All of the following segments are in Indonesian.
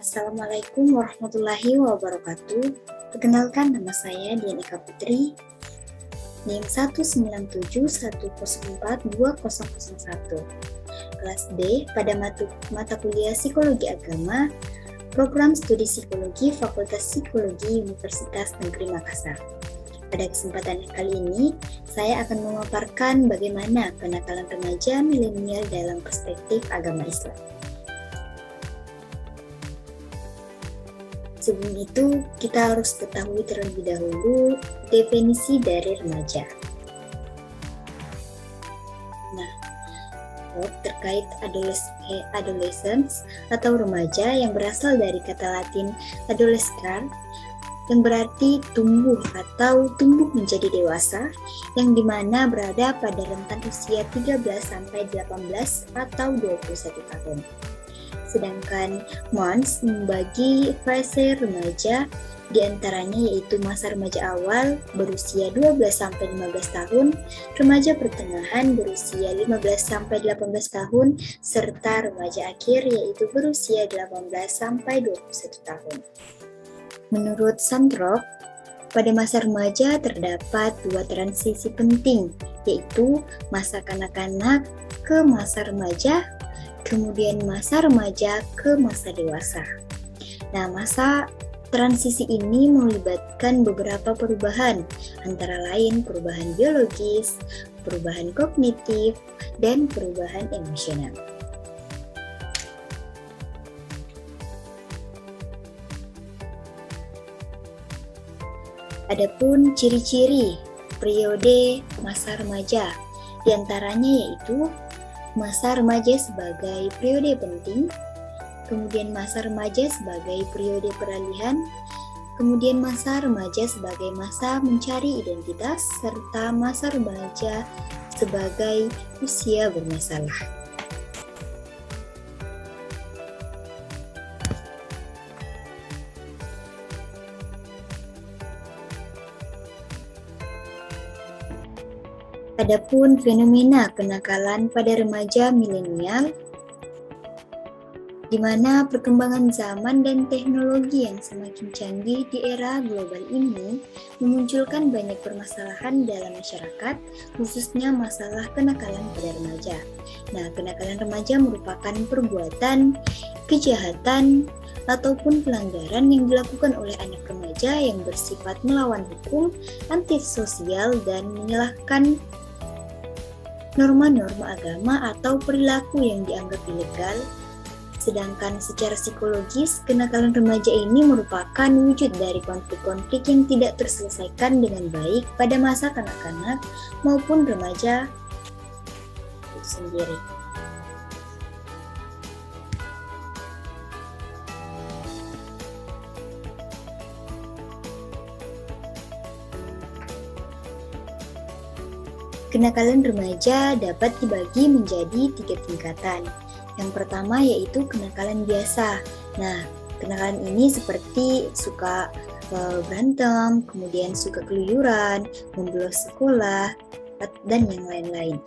Assalamualaikum warahmatullahi wabarakatuh. Perkenalkan, nama saya Dian Eka Putri, NIM 197104201, kelas D pada mata kuliah Psikologi Agama, Program Studi Psikologi Fakultas Psikologi Universitas Negeri Makassar. Pada kesempatan kali ini, saya akan memaparkan bagaimana kenakalan remaja milenial dalam perspektif agama Islam. Sebelum itu, kita harus ketahui terlebih dahulu definisi dari remaja. Nah, terkait adolescence atau remaja yang berasal dari kata Latin adolescere, yang berarti tumbuh atau tumbuh menjadi dewasa, yang dimana berada pada rentan usia 13-18 atau 21 tahun. Sedangkan Mons membagi fase remaja diantaranya yaitu masa remaja awal berusia 12-15 tahun, remaja pertengahan berusia 15-18 tahun, serta remaja akhir yaitu berusia 18-21 tahun. Menurut Sandrock, pada masa remaja terdapat dua transisi penting, yaitu masa kanak-kanak ke masa remaja, kemudian masa remaja ke masa dewasa. Nah, masa transisi ini melibatkan beberapa perubahan, antara lain perubahan biologis, perubahan kognitif, dan perubahan emosional. Adapun ciri-ciri periode masa remaja, diantaranya yaitu masa remaja sebagai periode penting, kemudian masa remaja sebagai periode peralihan, kemudian masa remaja sebagai masa mencari identitas, serta masa remaja sebagai usia bermasalah. Adapun fenomena kenakalan pada remaja milenial, di mana perkembangan zaman dan teknologi yang semakin canggih di era global ini memunculkan banyak permasalahan dalam masyarakat, khususnya masalah kenakalan pada remaja. Nah, kenakalan remaja merupakan perbuatan, kejahatan, ataupun pelanggaran yang dilakukan oleh anak remaja yang bersifat melawan hukum, antisosial, dan menyalahkan norma-norma agama atau perilaku yang dianggap ilegal. Sedangkan secara psikologis, kenakalan remaja ini merupakan wujud dari konflik-konflik yang tidak terselesaikan dengan baik pada masa kanak-kanak maupun remaja itu sendiri. Kenakalan remaja dapat dibagi menjadi 3 tingkatan. Yang pertama yaitu kenakalan biasa. Nah, kenakalan ini seperti suka berantem, kemudian suka keluyuran, membolos sekolah, dan yang lain-lain.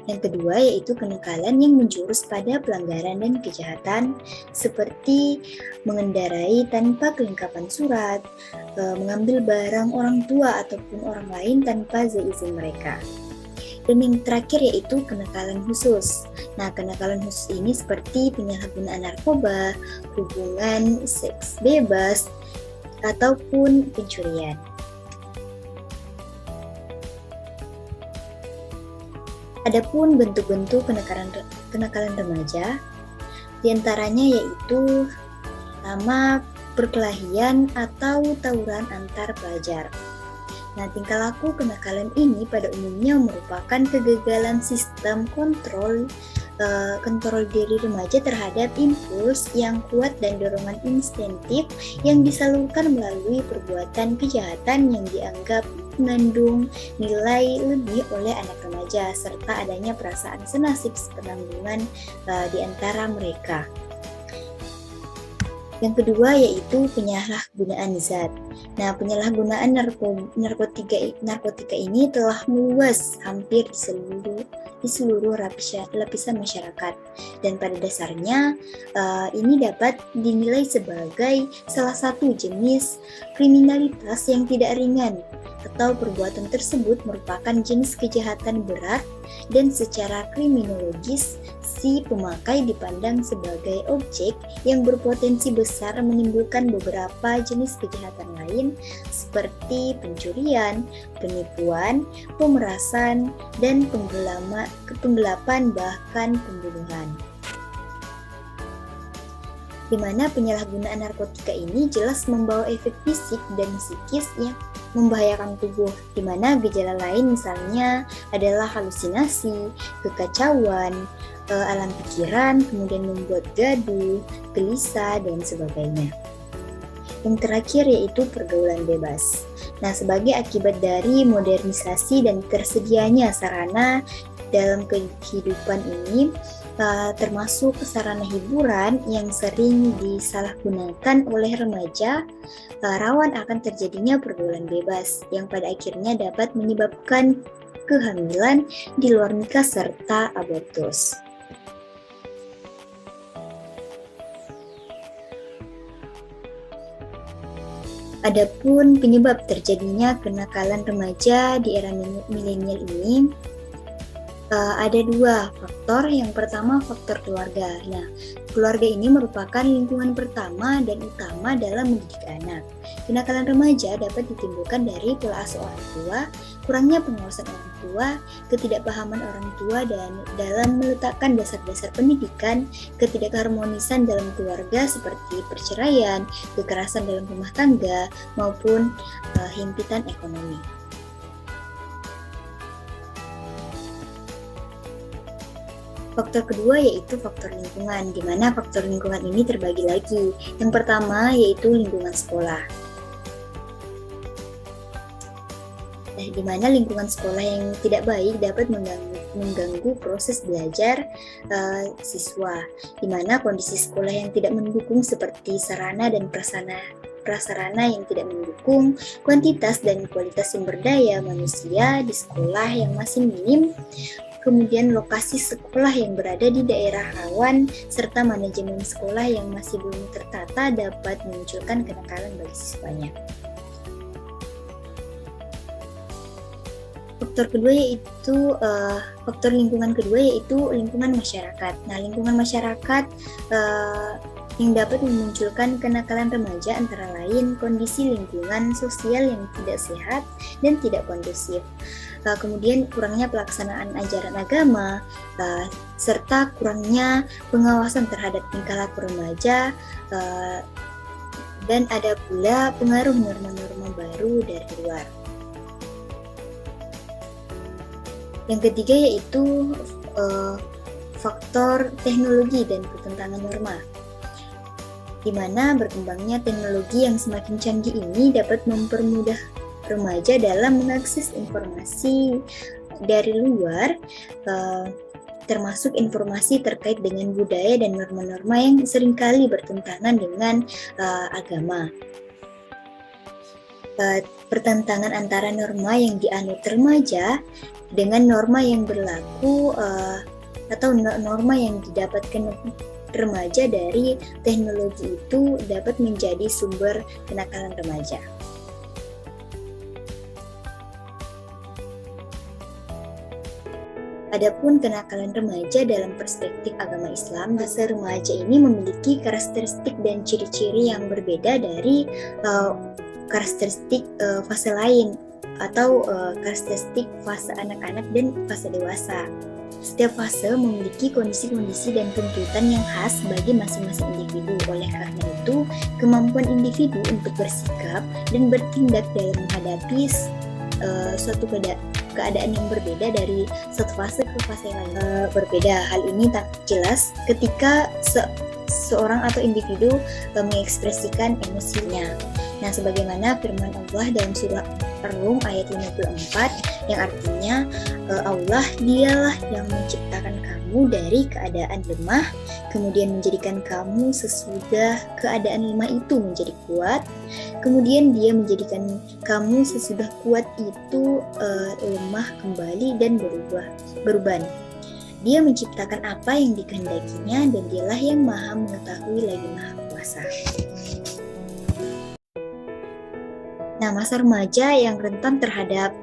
Yang kedua yaitu kenakalan yang menjurus pada pelanggaran dan kejahatan, seperti mengendarai tanpa kelengkapan surat, mengambil barang orang tua ataupun orang lain tanpa izin mereka. Dan yang terakhir yaitu kenakalan khusus. Nah, kenakalan khusus ini seperti penyalahgunaan narkoba, hubungan seks bebas, ataupun pencurian. Adapun bentuk-bentuk kenakalan remaja, diantaranya yaitu pertama, perkelahian atau tawuran antar pelajar. Nah, tingkah laku kenakalan ini pada umumnya merupakan kegagalan sistem kontrol diri remaja terhadap impuls yang kuat dan dorongan instinktif yang disalurkan melalui perbuatan kejahatan yang dianggap mengandung nilai lebih oleh anak remaja, serta adanya perasaan senasib sepenanggungan di antara mereka. Yang kedua yaitu penyalahgunaan zat. Nah, penyalahgunaan narkotika ini telah meluas hampir di di seluruh lapisan masyarakat. Dan pada dasarnya ini dapat dinilai sebagai salah satu jenis kriminalitas yang tidak ringan, atau perbuatan tersebut merupakan jenis kejahatan berat dan secara kriminologis si pemakai dipandang sebagai objek yang berpotensi besar menimbulkan beberapa jenis kejahatan lain seperti pencurian, penipuan, pemerasan, dan penggelapan bahkan pembunuhan. Di mana penyalahgunaan narkotika ini jelas membawa efek fisik dan psikis yang membahayakan tubuh, di mana gejala lain misalnya adalah halusinasi, kekacauan, alam pikiran, kemudian membuat gaduh, gelisah, dan sebagainya. Yang terakhir yaitu pergaulan bebas. Nah, sebagai akibat dari modernisasi dan tersedianya sarana dalam kehidupan ini, termasuk sarana hiburan yang sering disalahgunakan oleh remaja, rawan akan terjadinya pergaulan bebas yang pada akhirnya dapat menyebabkan kehamilan di luar nikah serta abortus. Adapun penyebab terjadinya kenakalan remaja di era milenial ini, ada dua faktor. Yang pertama, faktor keluarga. Nah, keluarga ini merupakan lingkungan pertama dan utama dalam mendidik anak. Kenakalan remaja dapat ditimbulkan dari pola asuh orang tua, kurangnya pengawasan orang tua, ketidakpahaman orang tua dan dalam meletakkan dasar-dasar pendidikan, ketidakharmonisan dalam keluarga seperti perceraian, kekerasan dalam rumah tangga, maupun himpitan ekonomi. Faktor kedua yaitu faktor lingkungan, di mana faktor lingkungan ini terbagi lagi. Yang pertama yaitu lingkungan sekolah. Di mana lingkungan sekolah yang tidak baik dapat mengganggu proses belajar siswa, di mana kondisi sekolah yang tidak mendukung seperti sarana dan prasarana yang tidak mendukung, kuantitas dan kualitas sumber daya manusia di sekolah yang masih minim, kemudian lokasi sekolah yang berada di daerah rawan, serta manajemen sekolah yang masih belum tertata dapat memunculkan kenakalan bagi siswanya. Faktor lingkungan kedua yaitu lingkungan masyarakat. Nah, lingkungan masyarakat yang dapat memunculkan kenakalan remaja antara lain kondisi lingkungan sosial yang tidak sehat dan tidak kondusif. Kemudian kurangnya pelaksanaan ajaran agama, serta kurangnya pengawasan terhadap tingkah laku remaja, dan ada pula pengaruh norma-norma baru dari luar. Yang ketiga yaitu faktor teknologi dan pertentangan norma, di mana berkembangnya teknologi yang semakin canggih ini dapat mempermudah remaja dalam mengakses informasi dari luar, termasuk informasi terkait dengan budaya dan norma-norma yang seringkali bertentangan dengan agama. Pertentangan antara norma yang dianut remaja dengan norma yang berlaku atau norma yang didapatkan remaja dari teknologi itu dapat menjadi sumber kenakalan remaja. Adapun kenakalan remaja dalam perspektif agama Islam, fase remaja ini memiliki karakteristik dan ciri-ciri yang berbeda dari karakteristik fase lain atau karakteristik fase anak-anak dan fase dewasa. Setiap fase memiliki kondisi-kondisi dan tuntutan yang khas bagi masing-masing individu. Oleh karena itu, kemampuan individu untuk bersikap dan bertindak dalam menghadapi suatu keadaan yang berbeda dari satu fase ke fase lain berbeda. Hal ini tak jelas ketika seorang atau individu mengekspresikan emosinya. Nah, sebagaimana firman Allah dalam surah Ar-Rum ayat 54 yang artinya Allah dialah yang menciptakan kamu dari keadaan lemah, kemudian menjadikan kamu sesudah keadaan lemah itu menjadi kuat, kemudian Dia menjadikan kamu sesudah kuat itu lemah kembali dan beruban. Dia menciptakan apa yang dikehendakinya dan dialah yang maha mengetahui lagi maha kuasa. Nah, masa remaja yang rentan terhadap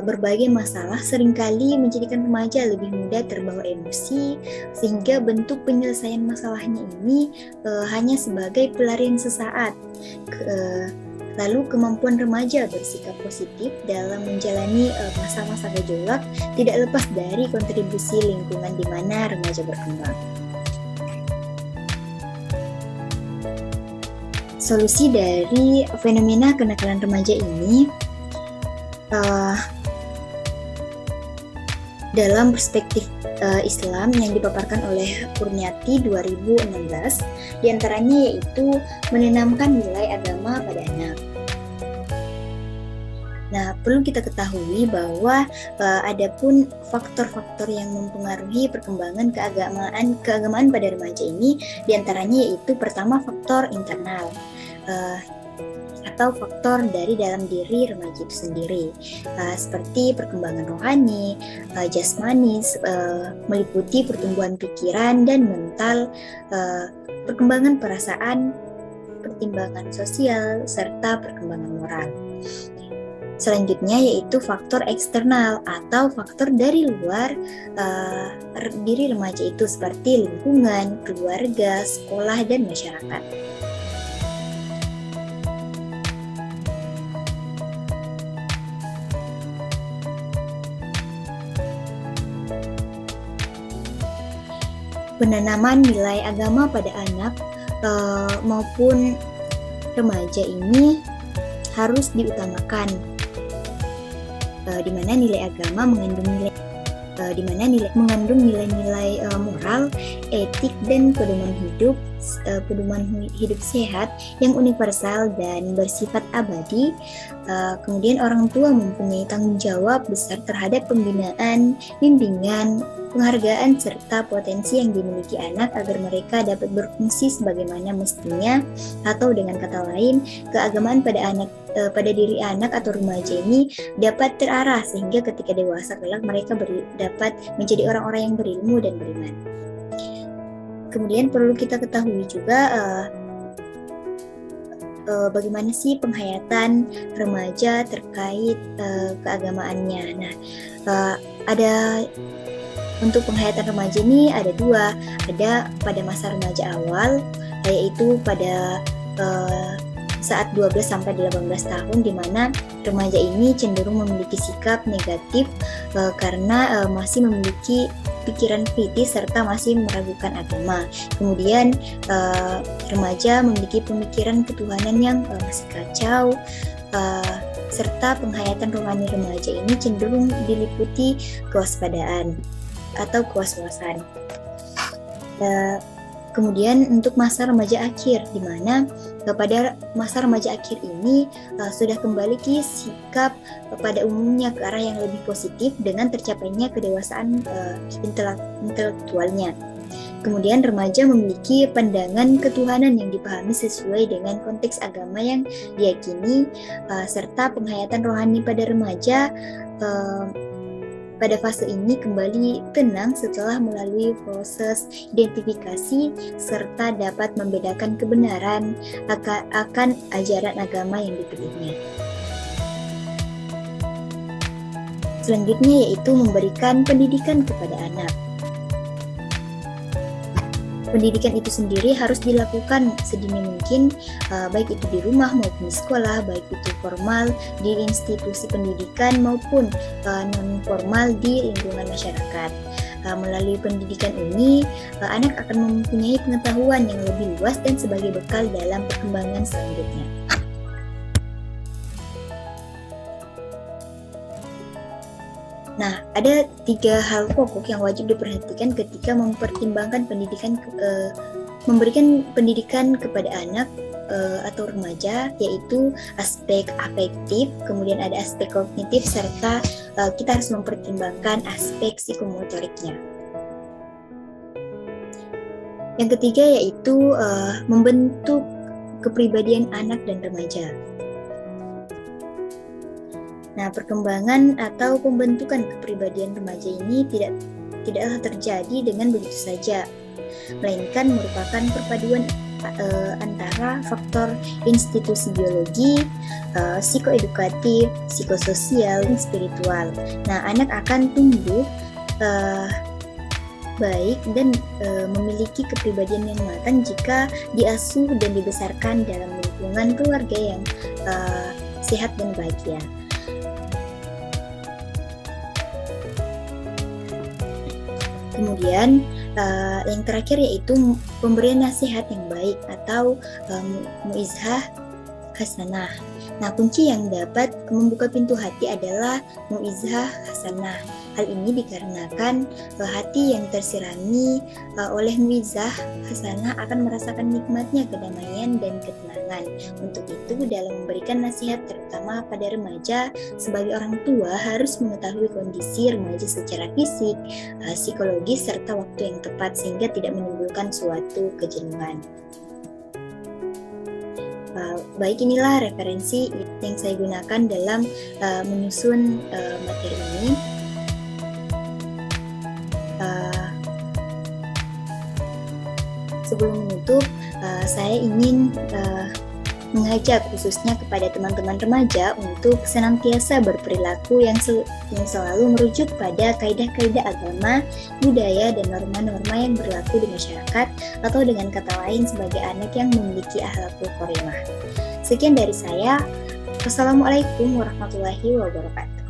berbagai masalah seringkali menjadikan remaja lebih mudah terbawa emosi, sehingga bentuk penyelesaian masalahnya ini hanya sebagai pelarian sesaat. Lalu kemampuan remaja bersikap positif dalam menjalani masa-masa gejolak tidak lepas dari kontribusi lingkungan di mana remaja berkembang. Solusi dari fenomena kenakalan remaja ini dalam perspektif Islam yang dipaparkan oleh Kurniati 2016, diantaranya yaitu menanamkan nilai agama pada anak. Nah, perlu kita ketahui bahwa adapun faktor-faktor yang mempengaruhi perkembangan keagamaan pada remaja ini, diantaranya yaitu pertama faktor internal atau faktor dari dalam diri remaja itu sendiri, seperti perkembangan rohani, jasmani, meliputi pertumbuhan pikiran dan mental, perkembangan perasaan, pertimbangan sosial, serta perkembangan moral. Selanjutnya yaitu faktor eksternal atau faktor dari luar diri remaja itu, seperti lingkungan, keluarga, sekolah, dan masyarakat. Penanaman nilai agama pada anak maupun remaja ini harus diutamakan, di mana nilai agama mengandung nilai moral, etik, dan pedoman hidup sehat yang universal dan bersifat abadi. Kemudian orang tua mempunyai tanggung jawab besar terhadap pembinaan, bimbingan, penghargaan, serta potensi yang dimiliki anak agar mereka dapat berfungsi sebagaimana mestinya, atau dengan kata lain, keagamaan pada diri anak atau remaja ini dapat terarah sehingga ketika dewasa kelak mereka dapat menjadi orang-orang yang berilmu dan beriman. Kemudian perlu kita ketahui juga bagaimana sih penghayatan remaja terkait keagamaannya. Nah, ada untuk penghayatan remaja ini ada dua, ada pada masa remaja awal, yaitu pada saat 12 sampai 18 tahun, di mana remaja ini cenderung memiliki sikap negatif karena masih memiliki pikiran kritis serta masih meragukan agama. Kemudian remaja memiliki pemikiran ketuhanan yang masih kacau, serta penghayatan rohani remaja ini cenderung diliputi kewaspadaan atau kewaswasan. Kemudian untuk masa remaja akhir, di mana pada masa remaja akhir ini sudah kembali ke sikap pada umumnya ke arah yang lebih positif dengan tercapainya kedewasaan intelektualnya. Kemudian remaja memiliki pandangan ketuhanan yang dipahami sesuai dengan konteks agama yang diyakini, serta penghayatan rohani pada remaja pada fase ini kembali tenang setelah melalui proses identifikasi serta dapat membedakan kebenaran akan ajaran agama yang dipilihnya. Selanjutnya yaitu memberikan pendidikan kepada anak. Pendidikan itu sendiri harus dilakukan sedini mungkin, baik itu di rumah maupun di sekolah, baik itu formal di institusi pendidikan maupun non-formal di lingkungan masyarakat. Melalui pendidikan ini, anak akan mempunyai pengetahuan yang lebih luas dan sebagai bekal dalam perkembangan selanjutnya. Nah, ada 3 hal pokok yang wajib diperhatikan ketika memberikan pendidikan kepada anak atau remaja, yaitu aspek afektif, kemudian ada aspek kognitif, serta kita harus mempertimbangkan aspek psikomotoriknya. Yang ketiga yaitu membentuk kepribadian anak dan remaja. Nah, perkembangan atau pembentukan kepribadian remaja ini tidak tidaklah terjadi dengan begitu saja, melainkan merupakan perpaduan antara faktor institusi biologi, psikoedukatif, psikososial, dan spiritual. Nah, anak akan tumbuh baik dan memiliki kepribadian yang matang jika diasuh dan dibesarkan dalam lingkungan keluarga yang sehat dan bahagia. Kemudian yang terakhir yaitu pemberian nasihat yang baik atau muizah hasanah. Nah, kunci yang dapat membuka pintu hati adalah muizah hasanah. Hal ini dikarenakan hati yang tersirami oleh muizah hasanah akan merasakan nikmatnya kedamaian dan ketenangan. Untuk itu, dalam memberikan nasihat terutama pada remaja, sebagai orang tua harus mengetahui kondisi remaja secara fisik, psikologis, serta waktu yang tepat sehingga tidak menimbulkan suatu kejenuhan. Baik, inilah referensi yang saya gunakan dalam menyusun materi ini. Sebelum menutup, saya ingin mengajak khususnya kepada teman-teman remaja untuk senantiasa berperilaku yang selalu merujuk pada kaidah-kaidah agama, budaya, dan norma-norma yang berlaku di masyarakat, atau dengan kata lain sebagai anak yang memiliki akhlakul karimah. Sekian dari saya. Wassalamualaikum warahmatullahi wabarakatuh.